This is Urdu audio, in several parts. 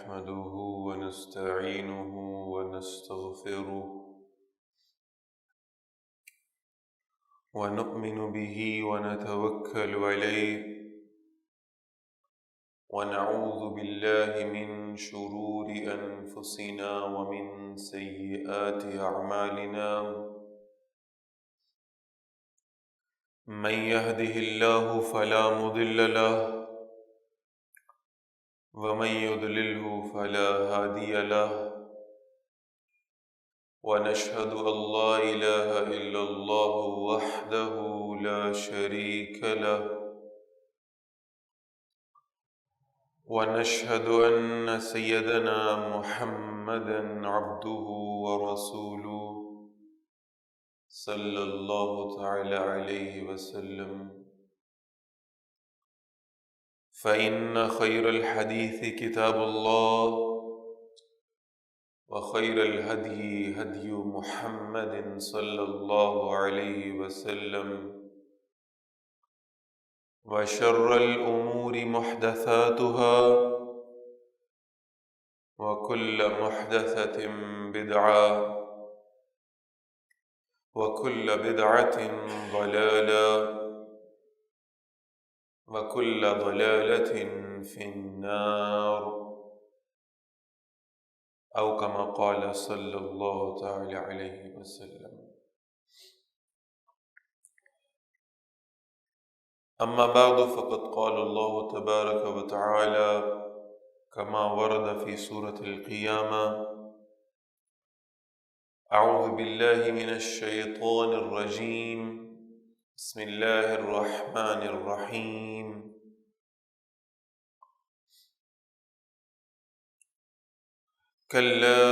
نحمده ونستعينه ونستغفره ونؤمن به ونتوكل عليه ونعوذ بالله من شرور أنفسنا ومن سيئات أعمالنا من يهده الله فلا مضل له ومن يضلله فلا هادي له ونشهد أن لا إله إلا الله وحده لا شريك له ونشهد أن سيدنا محمدا عبده ورسوله صلى الله تعالى عليه وسلم فإن خير الحديث كتاب الله وخير الهدي هدي محمد صلى الله عليه وسلم وشر الأمور محدثاتها وكل محدثة بدعة وكل بدعة ضلالة وكل ضلالة في النار أو كما قال صلى الله تعالى عليه وسلم. أما بعد فقد قال الله تبارك وتعالى كما ورد في سورة القيامة: أعوذ بالله من الشيطان الرجيم بسم الله الرحمن الرحيم كلا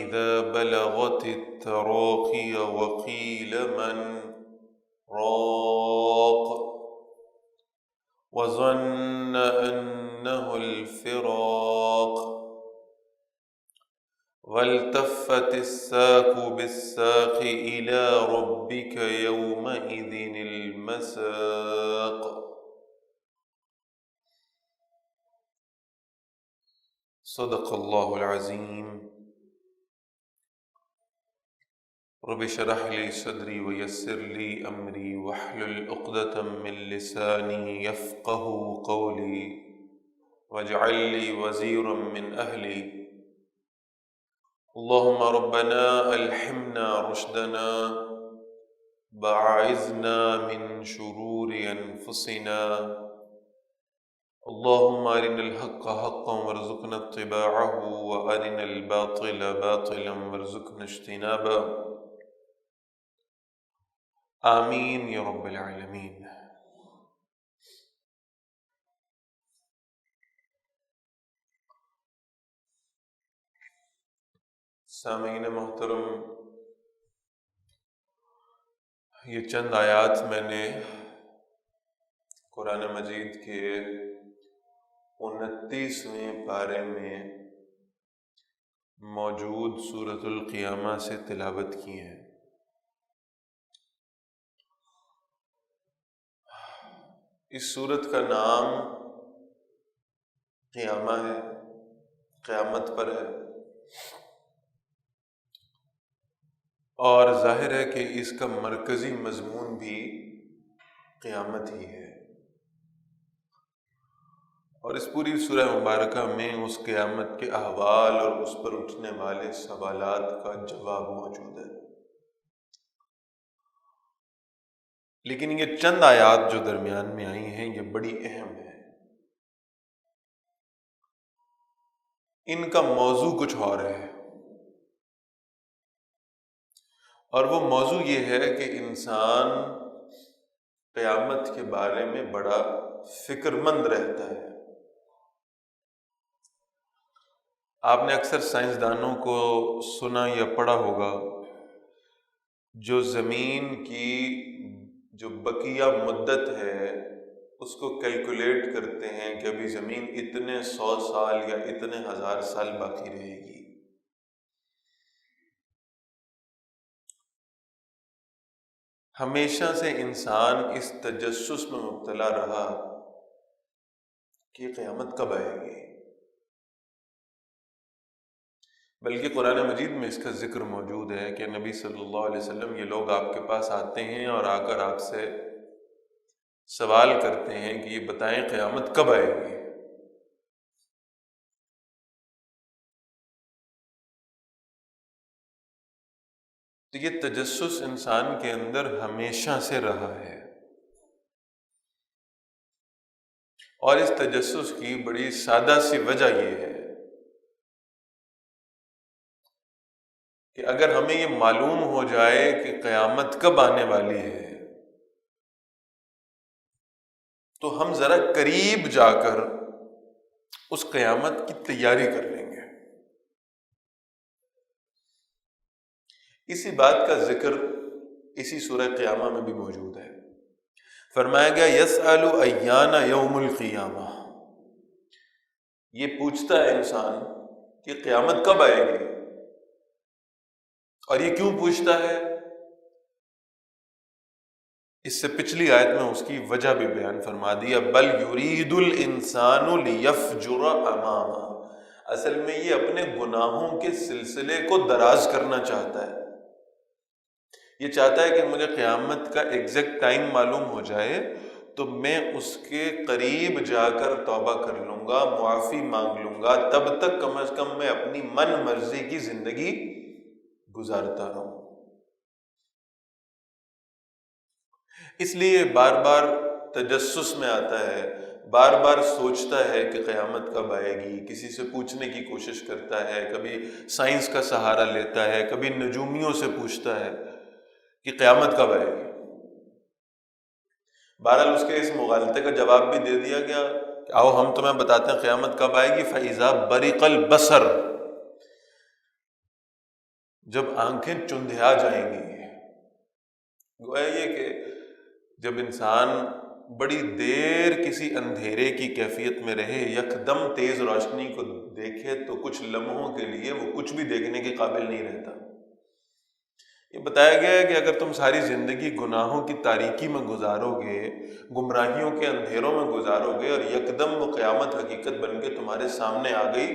إذا بلغت التراقي وقيل من راق وظن أنه الفراق والتفت الساق بالساق إلى ربك يومئذ المساق. صدق الله العظيم. رب اشرح لي صدري ويسر لي أمري واحلل عقدة من لساني يفقه قولي واجعل لي وزيرا من أهلي. اللهم ربنا ألهمنا رشدنا وأعذنا من شرور أنفسنا. اللهم أرنا الحق حقا وارزقنا اتباعه وأرنا الباطل باطلا وارزقنا اجتنابه. آمین یا رب العالمین. سامعین محترم، یہ چند آیات میں نے قرآن مجید کے 29ویں پارے میں موجود سورۃ القیامہ سے تلاوت کی ہیں۔ اس سورت کا نام قیامہ ہے، قیامت پر ہے، اور ظاہر ہے کہ اس کا مرکزی مضمون بھی قیامت ہی ہے، اور اس پوری سورہ مبارکہ میں اس قیامت کے احوال اور اس پر اٹھنے والے سوالات کا جواب موجود ہے۔ لیکن یہ چند آیات جو درمیان میں آئی ہیں یہ بڑی اہم ہیں۔ ان کا موضوع کچھ اور ہے، اور وہ موضوع یہ ہے کہ انسان قیامت کے بارے میں بڑا فکر مند رہتا ہے۔ آپ نے اکثر سائنسدانوں کو سنا یا پڑھا ہوگا جو زمین کی جو بقیہ مدت ہے اس کو کیلکولیٹ کرتے ہیں کہ ابھی زمین اتنے 100 سال یا اتنے 1000 سال باقی رہے گی۔ ہمیشہ سے انسان اس تجسس میں مبتلا رہا کہ قیامت کب آئے گی، بلکہ قرآن مجید میں اس کا ذکر موجود ہے کہ نبی صلی اللہ علیہ وسلم یہ لوگ آپ کے پاس آتے ہیں اور آ کر آپ سے سوال کرتے ہیں کہ یہ بتائیں قیامت کب آئے گی؟ تو یہ تجسس انسان کے اندر ہمیشہ سے رہا ہے، اور اس تجسس کی بڑی سادہ سی وجہ یہ ہے کہ اگر ہمیں یہ معلوم ہو جائے کہ قیامت کب آنے والی ہے تو ہم ذرا قریب جا کر اس قیامت کی تیاری کر لیں گے۔ اسی بات کا ذکر اسی سورہ قیامہ میں بھی موجود ہے۔ فرمایا گیا یسأل ایان یوم القیامہ، یہ پوچھتا ہے انسان کہ قیامت کب آئے گی، اور یہ کیوں پوچھتا ہے؟ اس سے پچھلی آیت میں اس کی وجہ بھی بیان فرما دیا، بل یرید الانسان لیفجر امامہ، اصل میں یہ اپنے گناہوں کے سلسلے کو دراز کرنا چاہتا ہے، یہ چاہتا ہے کہ مجھے قیامت کا ایگزیکٹ ٹائم معلوم ہو جائے تو میں اس کے قریب جا کر توبہ کر لوں گا، معافی مانگ لوں گا، تب تک کم از کم میں اپنی من مرضی کی زندگی گزارتا رہوں۔ اس لیے بار بار تجسس میں آتا ہے، بار بار سوچتا ہے کہ قیامت کب آئے گی، کسی سے پوچھنے کی کوشش کرتا ہے، کبھی سائنس کا سہارا لیتا ہے، کبھی نجومیوں سے پوچھتا ہے کہ قیامت کب آئے گی۔ بہرحال اس کے اس مغالطے کا جواب بھی دے دیا گیا کہ آؤ ہم تمہیں بتاتے ہیں قیامت کب آئے گی، فَإِذَا بَرِقَ الْبَصَرُ، جب آنکھیں چندھیا جائیں گی۔ گویا یہ کہ جب انسان بڑی دیر کسی اندھیرے کی کیفیت میں رہے، یکدم تیز روشنی کو دیکھے تو کچھ لمحوں کے لیے وہ کچھ بھی دیکھنے کے قابل نہیں رہتا۔ یہ بتایا گیا ہے کہ اگر تم ساری زندگی گناہوں کی تاریکی میں گزارو گے، گمراہیوں کے اندھیروں میں گزارو گے، اور یکدم وہ قیامت حقیقت بن کے تمہارے سامنے آ گئی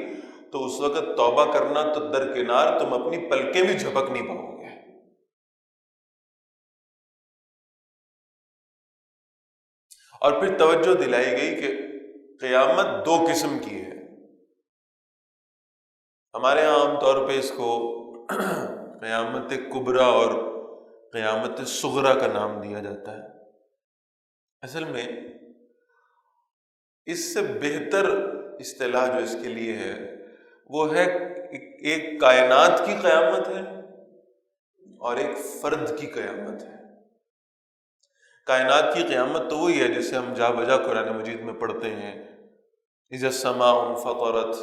تو اس وقت توبہ کرنا تو درکنار، تم اپنی پلکیں بھی جھپک نہیں پاؤ گے۔ اور پھر توجہ دلائی گئی کہ قیامت دو قسم کی ہے۔ ہمارے ہاں عام طور پہ اس کو قیامت کبریٰ اور قیامت صغریٰ کا نام دیا جاتا ہے۔ اصل میں اس سے بہتر اصطلاح جو اس کے لیے ہے وہ ہے ایک کائنات کی قیامت ہے اور ایک فرد کی قیامت ہے۔ کائنات کی قیامت تو وہی ہے جسے ہم جا بجا قرآن مجید میں پڑھتے ہیں، اذا السماء انفطرت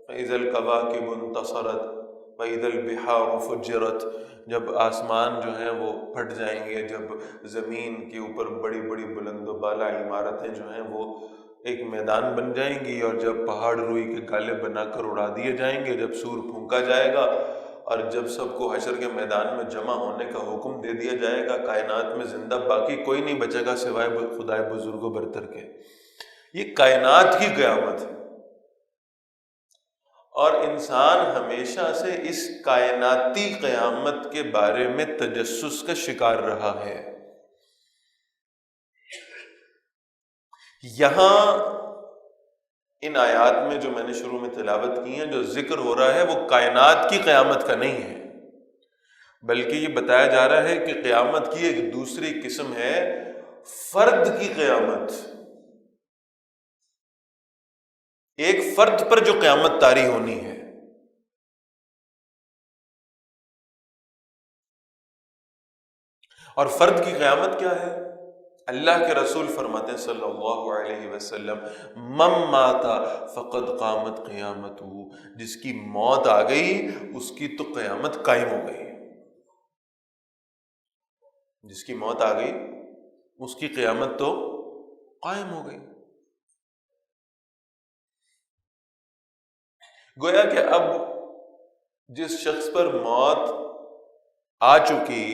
فاذا الكواكب انتصرت فاذا البحار فجرت، جب آسمان جو ہیں وہ پھٹ جائیں گے، جب زمین کے اوپر بڑی بڑی بلند و بالا عمارتیں جو ہیں وہ ایک میدان بن جائیں گی، اور جب پہاڑ روئی کے گالے بنا کر اڑا دیے جائیں گے، جب سور پھونکا جائے گا، اور جب سب کو حشر کے میدان میں جمع ہونے کا حکم دے دیا جائے گا، کائنات میں زندہ باقی کوئی نہیں بچے گا سوائے خدائے بزرگ و برتر کے۔ یہ کائنات کی قیامت ہے، اور انسان ہمیشہ سے اس کائناتی قیامت کے بارے میں تجسس کا شکار رہا ہے۔ یہاں ان آیات میں جو میں نے شروع میں تلاوت کی ہیں، جو ذکر ہو رہا ہے وہ کائنات کی قیامت کا نہیں ہے، بلکہ یہ بتایا جا رہا ہے کہ قیامت کی ایک دوسری قسم ہے، فرد کی قیامت، ایک فرد پر جو قیامت طاری ہونی ہے۔ اور فرد کی قیامت کیا ہے؟ اللہ کے رسول فرماتے ہیں صلی اللہ علیہ وسلم، من مات فقد قامت قیامتہ، جس کی موت آ گئی اس کی تو قیامت قائم ہو گئی، جس کی موت آ گئی اس کی قیامت تو قائم ہو گئی۔ گویا کہ اب جس شخص پر موت آ چکی،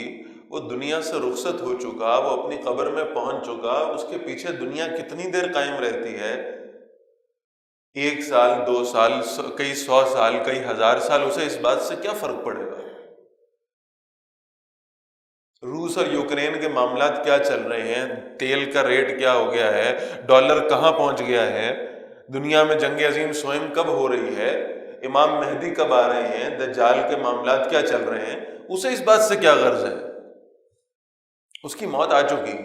وہ دنیا سے رخصت ہو چکا، وہ اپنی قبر میں پہنچ چکا، اس کے پیچھے دنیا کتنی دیر قائم رہتی ہے 1 سال، 2 سال، کئی 100 سال، کئی 1000 سال، اسے اس بات سے کیا فرق پڑے گا؟ روس اور یوکرین کے معاملات کیا چل رہے ہیں، تیل کا ریٹ کیا ہو گیا ہے، ڈالر کہاں پہنچ گیا ہے، دنیا میں جنگ عظیم سوئم کب ہو رہی ہے، امام مہدی کب آ رہے ہیں، دجال کے معاملات کیا چل رہے ہیں، اسے اس بات سے کیا غرض ہے؟ اس کی موت آ چکی،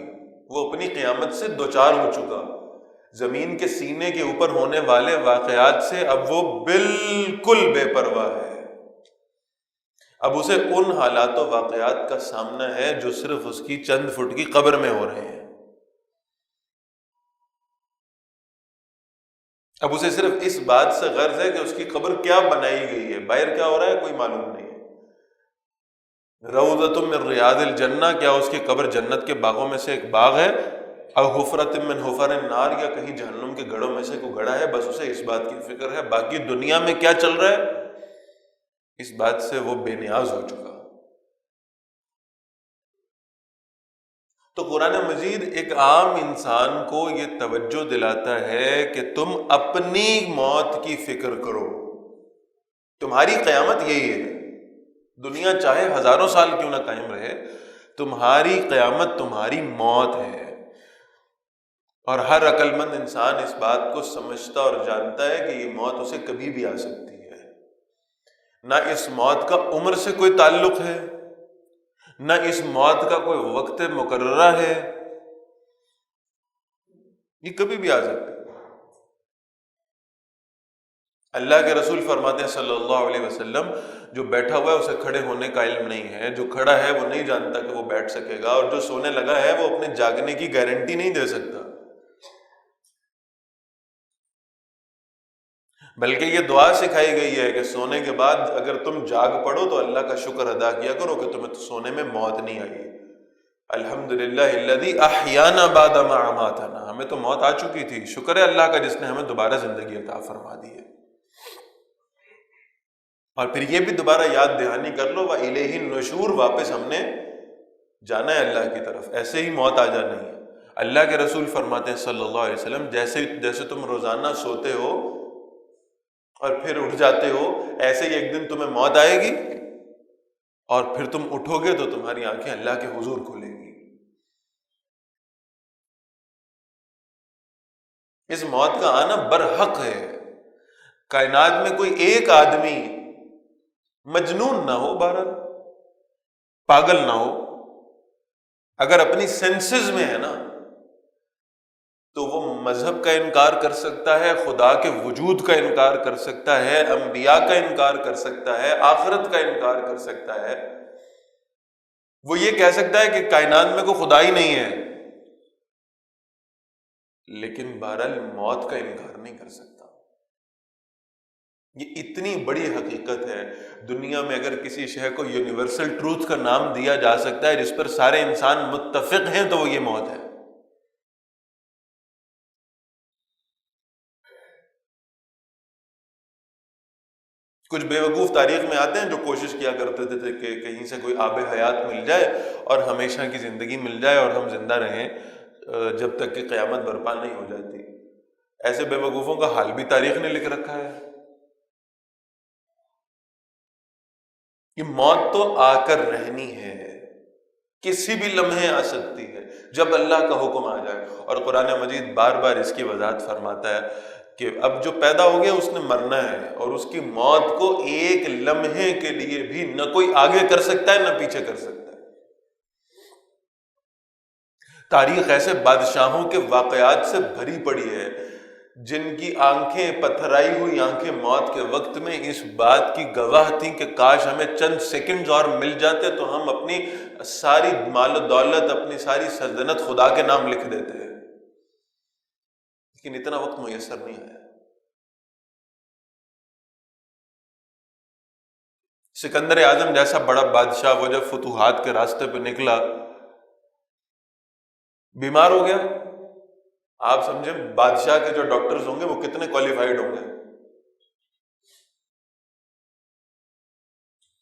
وہ اپنی قیامت سے دوچار ہو چکا، زمین کے سینے کے اوپر ہونے والے واقعات سے اب وہ بالکل بے پرواہ ہے۔ اب اسے ان حالات و واقعات کا سامنا ہے جو صرف اس کی چند فٹ کی قبر میں ہو رہے ہیں۔ اب اسے صرف اس بات سے غرض ہے کہ اس کی قبر کیا بنائی گئی ہے، باہر کیا ہو رہا ہے کوئی معلوم نہیں ہے۔ روضۃ من ریاض الجنہ، کیا اس کی قبر جنت کے باغوں میں سے ایک باغ ہے، او حفرۃ من حفر النار، یا کہیں جہنم کے گڑھوں میں سے کوئی گڑھا ہے، بس اسے اس بات کی فکر ہے، باقی دنیا میں کیا چل رہا ہے اس بات سے وہ بے نیاز ہو چکا۔ تو قرآن مجید ایک عام انسان کو یہ توجہ دلاتا ہے کہ تم اپنی موت کی فکر کرو، تمہاری قیامت یہی ہے، دنیا چاہے ہزاروں سال کیوں نہ قائم رہے، تمہاری قیامت تمہاری موت ہے۔ اور ہر عقل مند انسان اس بات کو سمجھتا اور جانتا ہے کہ یہ موت اسے کبھی بھی آ سکتی ہے، نہ اس موت کا عمر سے کوئی تعلق ہے، نہ اس موت کا کوئی وقت مقررہ ہے، یہ کبھی بھی آ سکتی ہے۔ اللہ کے رسول فرماتے ہیں صلی اللہ علیہ وسلم، جو بیٹھا ہوا ہے اسے کھڑے ہونے کا علم نہیں ہے، جو کھڑا ہے وہ نہیں جانتا کہ وہ بیٹھ سکے گا، اور جو سونے لگا ہے وہ اپنے جاگنے کی گارنٹی نہیں دے سکتا۔ بلکہ یہ دعا سکھائی گئی ہے کہ سونے کے بعد اگر تم جاگ پڑو تو اللہ کا شکر ادا کیا کرو کہ تمہیں سونے میں موت نہیں آئی۔ الحمدللہ الذی احیانا بعد ما اماتنا، ہمیں تو موت آ چکی تھی، شکر ہے اللہ کا جس نے ہمیں دوبارہ زندگی عطا فرما دی ہے۔ اور پھر یہ بھی دوبارہ یاد دہانی کر لو وَإِلَيْهِ النُّشُورُ، واپس ہم نے جانا ہے اللہ کی طرف، ایسے ہی موت آ جانی ہے۔ اللہ کے رسول فرماتے ہیں صلی اللہ علیہ وسلم، جیسے تم روزانہ سوتے ہو اور پھر اٹھ جاتے ہو، ایسے ہی ایک دن تمہیں موت آئے گی اور پھر تم اٹھو گے تو تمہاری آنکھیں اللہ کے حضور کھلیں گی۔ اس موت کا آنا برحق ہے۔ کائنات میں کوئی ایک آدمی مجنون نہ ہو، بہرحال پاگل نہ ہو، اگر اپنی سینسز میں ہے نا تو وہ مذہب کا انکار کر سکتا ہے، خدا کے وجود کا انکار کر سکتا ہے، انبیاء کا انکار کر سکتا ہے، آخرت کا انکار کر سکتا ہے، وہ یہ کہہ سکتا ہے کہ کائنات میں کوئی خدا ہی نہیں ہے، لیکن بہرحال موت کا انکار نہیں کر سکتا۔ یہ اتنی بڑی حقیقت ہے، دنیا میں اگر کسی شے کو یونیورسل ٹروتھ کا نام دیا جا سکتا ہے جس پر سارے انسان متفق ہیں تو وہ یہ موت ہے۔ کچھ بے وقوف تاریخ میں آتے ہیں جو کوشش کیا کرتے تھے کہ کہیں سے کوئی آب حیات مل جائے اور ہمیشہ کی زندگی مل جائے اور ہم زندہ رہیں جب تک کہ قیامت برپا نہیں ہو جاتی۔ ایسے بے وقوفوں کا حال بھی تاریخ نے لکھ رکھا ہے کہ موت تو آ کر رہنی ہے، کسی بھی لمحے آ سکتی ہے جب اللہ کا حکم آ جائے۔ اور قرآن مجید بار بار اس کی وضاحت فرماتا ہے کہ اب جو پیدا ہو گیا اس نے مرنا ہے، اور اس کی موت کو ایک لمحے کے لیے بھی نہ کوئی آگے کر سکتا ہے نہ پیچھے کر سکتا ہے۔ تاریخ ایسے بادشاہوں کے واقعات سے بھری پڑی ہے جن کی آنکھیں، پتھرائی ہوئی آنکھیں موت کے وقت میں اس بات کی گواہ تھیں کہ کاش ہمیں چند سیکنڈز اور مل جاتے تو ہم اپنی ساری مال و دولت، اپنی ساری سلطنت خدا کے نام لکھ دیتے ہیں، لیکن اتنا وقت میسر نہیں آیا۔ سکندر اعظم جیسا بڑا بادشاہ وہ جب فتوحات کے راستے پہ نکلا، بیمار ہو گیا، آپ سمجھیں بادشاہ کے جو ڈاکٹرز ہوں گے وہ کتنے کوالیفائڈ ہوں گے،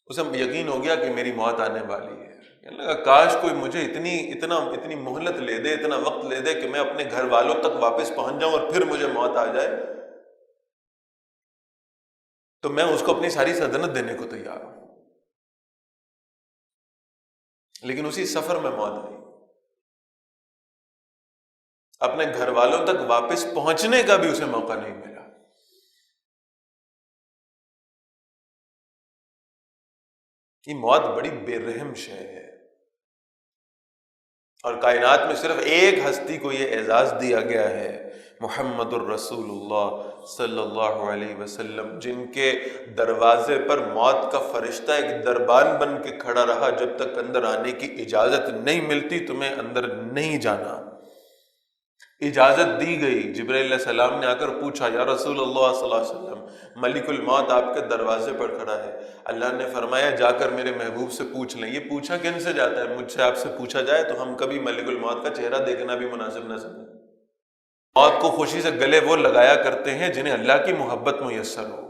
اسے یقین ہو گیا کہ میری موت آنے والی ہے۔ کہنے لگا کاش کوئی مجھے اتنی مہلت لے دے، اتنا وقت لے دے کہ میں اپنے گھر والوں تک واپس پہنچ جاؤں اور پھر مجھے موت آ جائے۔ تو میں اس کو اپنی ساری سلطنت دینے کو تیار ہوں، لیکن اسی سفر میں موت آئی، اپنے گھر والوں تک واپس پہنچنے کا بھی اسے موقع نہیں ملا۔ یہ موت بڑی بے رحم شے ہے، اور کائنات میں صرف ایک ہستی کو یہ اعزاز دیا گیا ہے، محمد الرسول اللہ صلی اللہ علیہ وسلم، جن کے دروازے پر موت کا فرشتہ ایک دربان بن کے کھڑا رہا، جب تک اندر آنے کی اجازت نہیں ملتی تمہیں اندر نہیں جانا۔ اجازت دی گئی، جبرائیل علیہ السلام نے آ کر پوچھا، یا رسول اللہ صلی اللہ علیہ وسلم، ملک الموت آپ کے دروازے پر کھڑا ہے۔ اللہ نے فرمایا جا کر میرے محبوب سے پوچھ لیں۔ یہ پوچھا کن سے جاتا ہے؟ مجھ سے آپ سے پوچھا جائے تو ہم کبھی ملک الموت کا چہرہ دیکھنا بھی مناسب نہ سمجھیں۔ موت کو خوشی سے گلے وہ لگایا کرتے ہیں جنہیں اللہ کی محبت میسر ہو،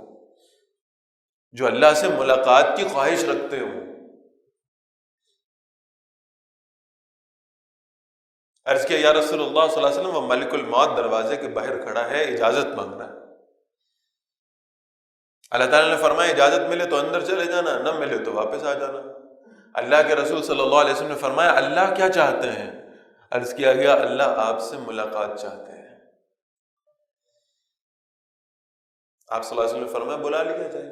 جو اللہ سے ملاقات کی خواہش رکھتے ہوں۔ عرض کیا یا رسول اللہ صلی اللہ علیہ وسلم، وہ ملک الموت دروازے کے باہر کھڑا ہے، اجازت مانگ رہا ہے۔ اللہ تعالیٰ نے فرمایا اجازت ملے تو اندر چلے جانا، نہ ملے تو واپس آ جانا۔ اللہ کے رسول صلی اللہ علیہ وسلم نے فرمایا اللہ کیا چاہتے ہیں؟ عرض کیا گیا اللہ آپ سے ملاقات چاہتے ہیں۔ آپ صلی اللہ علیہ وسلم نے فرمایا بلا لیا جائے۔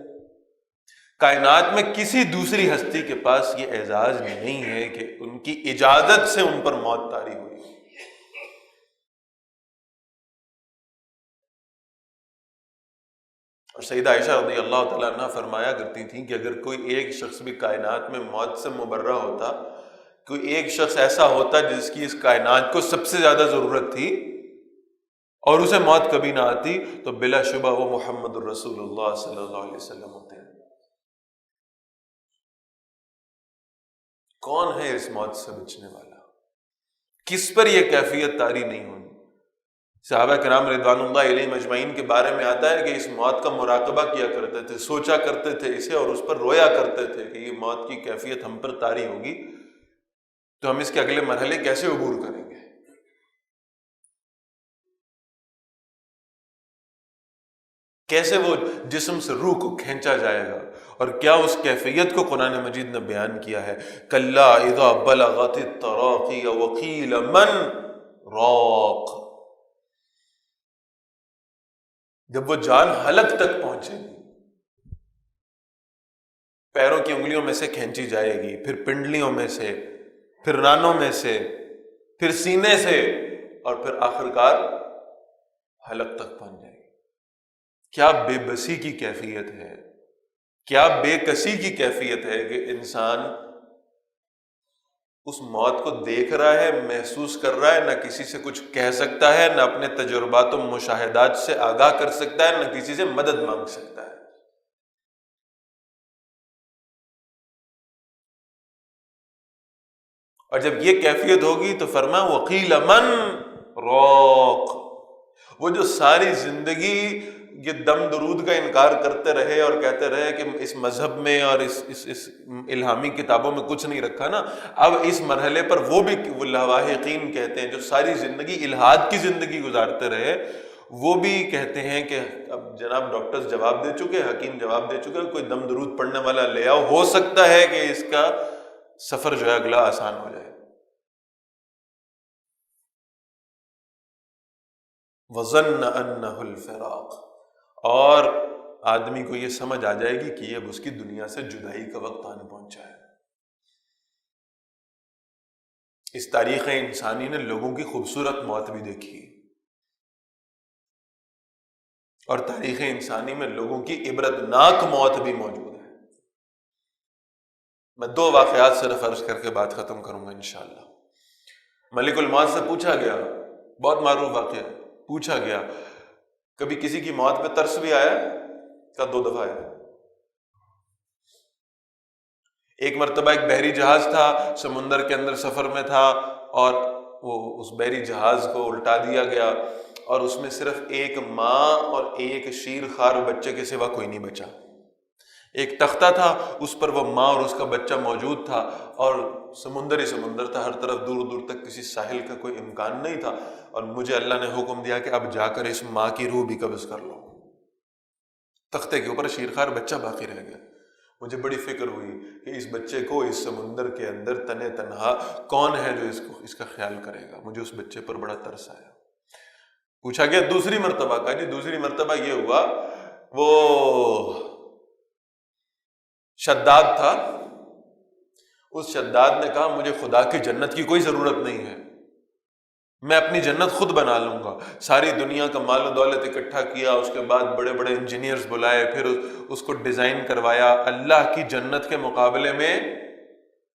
کائنات میں کسی دوسری ہستی کے پاس یہ اعزاز نہیں ہے کہ ان کی اجازت سے ان پر موت طاری ہوئی۔ اور سیدہ عائشہ رضی اللہ تعالیٰ عنہ فرمایا کرتی تھیں کہ اگر کوئی ایک شخص بھی کائنات میں موت سے مبرہ ہوتا، کوئی ایک شخص ایسا ہوتا جس کی اس کائنات کو سب سے زیادہ ضرورت تھی اور اسے موت کبھی نہ آتی، تو بلا شبہ وہ محمد الرسول اللہ صلی اللہ علیہ وسلم ہوتے ہیں۔ کون ہے اس موت سے بچنے والا؟ کس پر یہ کیفیت طاری نہیں ہونی؟ صحابہ کرام رضوان اللہ علیہم اجمعین کے بارے میں آتا ہے کہ اس موت کا مراقبہ کیا کرتے تھے، سوچا کرتے تھے اسے اور اس پر رویا کرتے تھے کہ یہ موت کی کیفیت ہم پر طاری ہوگی تو ہم اس کے اگلے مرحلے کیسے عبور کریں گے۔ کیسے وہ جسم سے روح کو کھینچا جائے گا، اور کیا اس کیفیت کو قرآن مجید نے بیان کیا ہے۔ کلا اذا بلغت التراقی وقیل من راق، جب وہ جان حلق تک پہنچے گی، پیروں کی انگلیوں میں سے کھینچی جائے گی، پھر پنڈلیوں میں سے، پھر رانوں میں سے، پھر سینے سے، اور پھر آخرکار حلق تک پہنچ جائے گی۔ کیا بے بسی کی کیفیت ہے، کیا بے کسی کی کیفیت ہے کہ انسان اس موت کو دیکھ رہا ہے، محسوس کر رہا ہے، نہ کسی سے کچھ کہہ سکتا ہے، نہ اپنے تجربات و مشاہدات سے آگاہ کر سکتا ہے، نہ کسی سے مدد مانگ سکتا ہے۔ اور جب یہ کیفیت ہوگی تو فرمایا وقیل من راق، وہ جو ساری زندگی یہ دم درود کا انکار کرتے رہے اور کہتے رہے کہ اس مذہب میں اور اس الہامی کتابوں میں کچھ نہیں رکھا نا، اب اس مرحلے پر وہ بھی وہ لواحقین کہتے ہیں جو ساری زندگی الحاد کی زندگی گزارتے رہے، وہ بھی کہتے ہیں کہ اب جناب ڈاکٹرز جواب دے چکے، حکیم جواب دے چکے، کوئی دم درود پڑھنے والا لے آؤ، ہو سکتا ہے کہ اس کا سفر جو ہے اگلا آسان ہو جائے۔ وَظَنَّ أَنَّهُ الْفِرَاقُ، اور آدمی کو یہ سمجھ آ جائے گی کہ اب اس کی دنیا سے جدائی کا وقت آنے پہنچا ہے۔ اس تاریخ انسانی نے لوگوں کی خوبصورت موت بھی دیکھی، اور تاریخ انسانی میں لوگوں کی عبرتناک موت بھی موجود ہے۔ میں دو واقعات صرف عرض کر کے بات ختم کروں گا انشاءاللہ۔ ملک الموت سے پوچھا گیا، بہت معروف واقعہ، پوچھا گیا کبھی کسی کی موت پہ ترس بھی آیا؟ کا 2 دفعہ آیا۔ ایک مرتبہ ایک بحری جہاز تھا، سمندر کے اندر سفر میں تھا، اور وہ اس بحری جہاز کو الٹا دیا گیا، اور اس میں صرف ایک ماں اور ایک شیر خوار بچے کے سوا کوئی نہیں بچا۔ ایک تختہ تھا، اس پر وہ ماں اور اس کا بچہ موجود تھا، اور سمندر ہی سمندر تھا، ہر طرف دور دور تک کسی ساحل کا کوئی امکان نہیں تھا، اور مجھے اللہ نے حکم دیا کہ اب جا کر اس ماں کی روح بھی قبض کر لو۔ تختے کے اوپر شیرخوار بچہ باقی رہ گیا۔ مجھے بڑی فکر ہوئی کہ اس بچے کو اس سمندر کے اندر تنے تنہا کون ہے جو اس کا خیال کرے گا۔ مجھے اس بچے پر بڑا ترس آیا۔ پوچھا گیا دوسری مرتبہ کا، جی دوسری مرتبہ یہ ہوا، وہ شداد تھا، اس شداد نے کہا مجھے خدا کی جنت کی کوئی ضرورت نہیں ہے، میں اپنی جنت خود بنا لوں گا۔ ساری دنیا کا مال و دولت اکٹھا کیا، اس کے بعد بڑے بڑے انجینئرز بلائے، پھر اس کو ڈیزائن کروایا، اللہ کی جنت کے مقابلے میں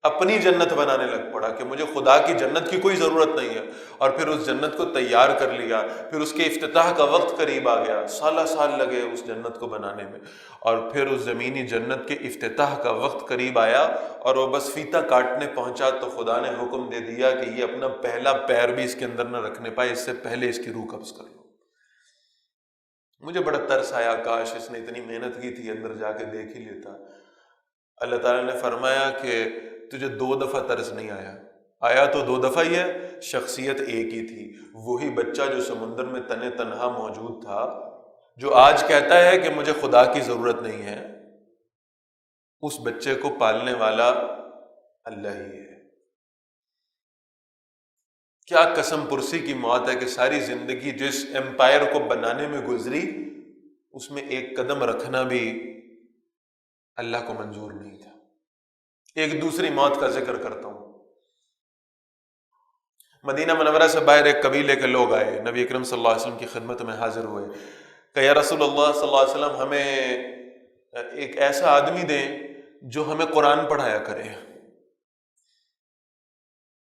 اپنی جنت بنانے لگ پڑا کہ مجھے خدا کی جنت کی کوئی ضرورت نہیں ہے، اور پھر اس جنت کو تیار کر لیا۔ پھر اس کے افتتاح کا وقت قریب آ گیا، سالہ سال لگے اس جنت کو بنانے میں، اور پھر اس زمینی جنت کے افتتاح کا وقت قریب آیا اور وہ بس فیتہ کاٹنے پہنچا تو خدا نے حکم دے دیا کہ یہ اپنا پہلا پیر بھی اس کے اندر نہ رکھنے پائے، اس سے پہلے اس کی روح قبض کر لو۔ مجھے بڑا ترس آیا، کاش اس نے اتنی محنت کی تھی، اندر جا کے دیکھ ہی لیتا۔ اللہ تعالیٰ نے فرمایا کہ تجھے 2 دفعہ ترس نہیں آیا، آیا تو 2 دفعہ ہی ہے، شخصیت ایک ہی تھی۔ وہی بچہ جو سمندر میں تنے تنہا موجود تھا، جو آج کہتا ہے کہ مجھے خدا کی ضرورت نہیں ہے، اس بچے کو پالنے والا اللہ ہی ہے۔ کیا قسم پرسی کی موت ہے کہ ساری زندگی جس امپائر کو بنانے میں گزری، اس میں ایک قدم رکھنا بھی اللہ کو منظور نہیں تھا۔ ایک دوسری موت کا ذکر کرتا ہوں۔ مدینہ منورہ سے باہر ایک قبیلے کے لوگ آئے، نبی اکرم صلی اللہ علیہ وسلم کی خدمت میں حاضر ہوئے کہ یا رسول اللہ صلی اللہ علیہ وسلم ہمیں ایک ایسا آدمی دیں جو ہمیں قرآن پڑھایا کرے،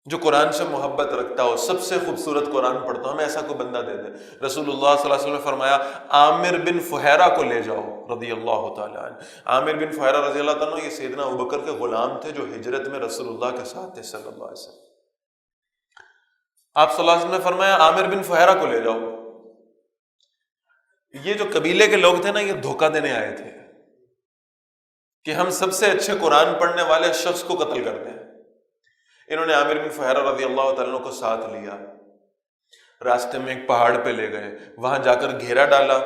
جو قرآن سے محبت رکھتا ہو، سب سے خوبصورت قرآن پڑھتا ہو، ہمیں ایسا کوئی بندہ دے دے۔ رسول اللہ صلی اللہ علیہ وسلم نے فرمایا عامر بن فہیرہ کو لے جاؤ رضی اللہ تعالیٰ عنہ۔ عامر بن فہیرہ رضی اللہ تعالیٰ عنہ یہ سیدنا ابوبکر کے غلام تھے جو ہجرت میں رسول اللہ کے ساتھ تھے صلی اللہ علیہ وسلم۔ آپ صلی اللہ علیہ وسلم نے فرمایا عامر بن فہیرہ کو لے جاؤ۔ یہ جو قبیلے کے لوگ تھے نا، یہ دھوکہ دینے آئے تھے کہ ہم سب سے اچھے قرآن پڑھنے والے شخص کو قتل کرتے ہیں۔ انہوں نے عامر بن فہیرہ رضی اللہ تعالیٰ عنہ کو ساتھ لیا، راستے میں ایک پہاڑ پہ لے گئے، وہاں جا کر گھیرا ڈالا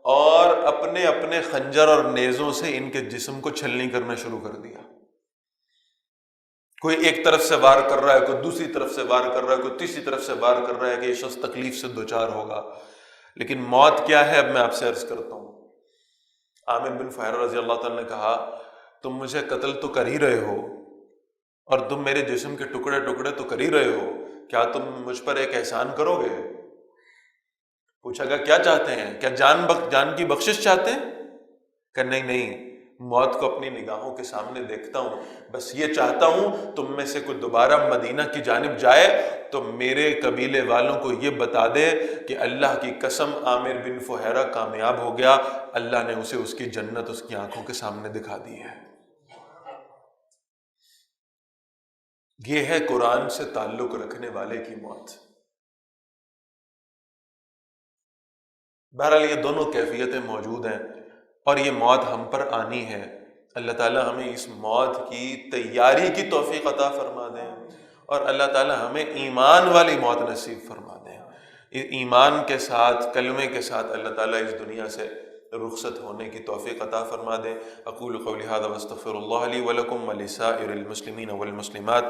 اور اپنے اپنے خنجر اور نیزوں سے ان کے جسم کو چھلنی کرنا شروع کر دیا۔ کوئی ایک طرف سے وار کر رہا ہے، کوئی دوسری طرف سے وار کر رہا ہے، کوئی تیسری طرف سے وار کر رہا ہے کہ یہ شخص تکلیف سے دوچار ہوگا۔ لیکن موت کیا ہے اب میں آپ سے عرض کرتا ہوں۔ عامر بن فہیرہ رضی اللہ تعالیٰ نے کہا تم مجھے قتل تو کر ہی رہے ہو اور تم میرے جسم کے ٹکڑے ٹکڑے تو کر ہی رہے ہو، کیا تم مجھ پر ایک احسان کرو گے؟ پوچھا گیا کیا چاہتے ہیں، کیا جان کی بخشش چاہتے ہیں؟ کہ نہیں، موت کو اپنی نگاہوں کے سامنے دیکھتا ہوں، بس یہ چاہتا ہوں تم میں سے کوئی دوبارہ مدینہ کی جانب جائے تو میرے قبیلے والوں کو یہ بتا دے کہ اللہ کی قسم عامر بن فہیرہ کامیاب ہو گیا، اللہ نے اسے اس کی جنت اس کی آنکھوں کے سامنے دکھا دی ہے۔ یہ ہے قرآن سے تعلق رکھنے والے کی موت۔ بہرحال یہ دونوں کیفیتیں موجود ہیں اور یہ موت ہم پر آنی ہے۔ اللہ تعالیٰ ہمیں اس موت کی تیاری کی توفیق عطا فرما دیں اور اللہ تعالیٰ ہمیں ایمان والی موت نصیب فرما دیں۔ ایمان کے ساتھ، کلمے کے ساتھ اللہ تعالیٰ اس دنیا سے رخصت ہونے کی توفیق عطا فرما دیں۔ اقول قولی ھذا واستغفر اللہ لی ولکم ولسائر المسلمین والمسلمات۔